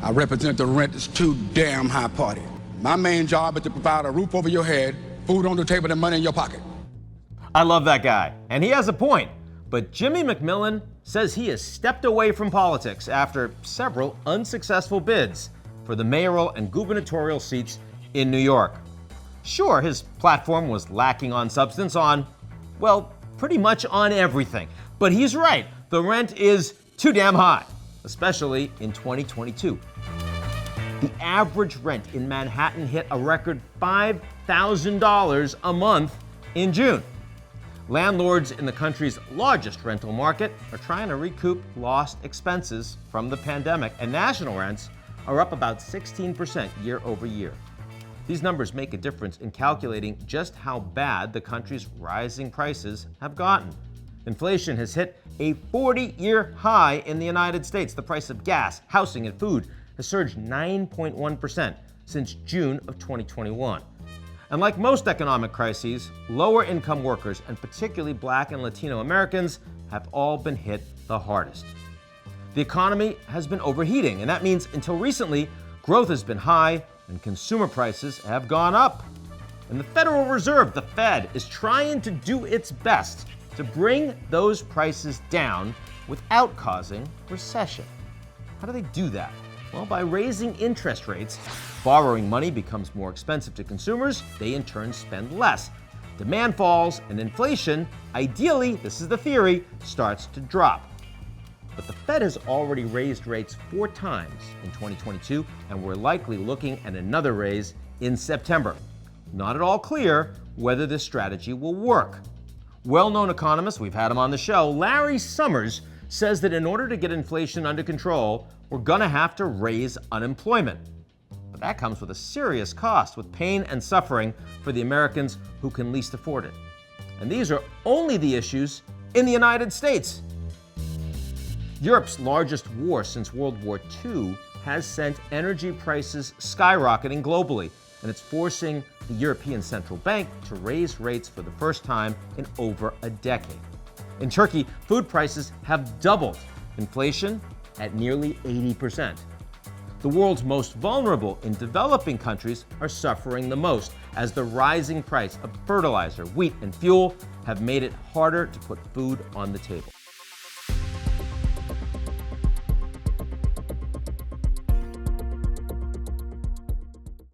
I represent the rent that's too damn high party. My main job is to provide a roof over your head, food on the table, and money in your pocket. I love that guy, and he has a point. But Jimmy McMillan says he has stepped away from politics after several unsuccessful bids for the mayoral and gubernatorial seats in New York. Sure, his platform was lacking on substance on, well, pretty much on everything. But he's right, the rent is too damn high, especially in 2022. The average rent in Manhattan hit a record $5,000 a month in June. Landlords in the country's largest rental market are trying to recoup lost expenses from the pandemic, and national rents are up about 16% year over year. These numbers make a difference in calculating just how bad the country's rising prices have gotten. Inflation has hit a 40-year high in the United States. The price of gas, housing, and food has surged 9.1% since June of 2021. And like most economic crises, lower income workers, and particularly Black and Latino Americans, have all been hit the hardest. The economy has been overheating, and that means until recently, growth has been high and consumer prices have gone up. And the Federal Reserve, the Fed, is trying to do its best to bring those prices down without causing recession. How do they do that? Well, by raising interest rates. Borrowing money becomes more expensive to consumers. They in turn spend less. Demand falls, and inflation, ideally, this is the theory, starts to drop. But the Fed has already raised rates 4 times in 2022, and we're likely looking at another raise in September. Not at all clear whether this strategy will work. Well-known economist, we've had him on the show, Larry Summers, says that in order to get inflation under control, we're gonna have to raise unemployment. But that comes with a serious cost, with pain and suffering for the Americans who can least afford it. And these are only the issues in the United States. Europe's largest war since World War II has sent energy prices skyrocketing globally, and it's forcing the European Central Bank to raise rates for the first time in over a decade. In Turkey, food prices have doubled, inflation at nearly 80%. The world's most vulnerable in developing countries are suffering the most, as the rising price of fertilizer, wheat, and fuel have made it harder to put food on the table.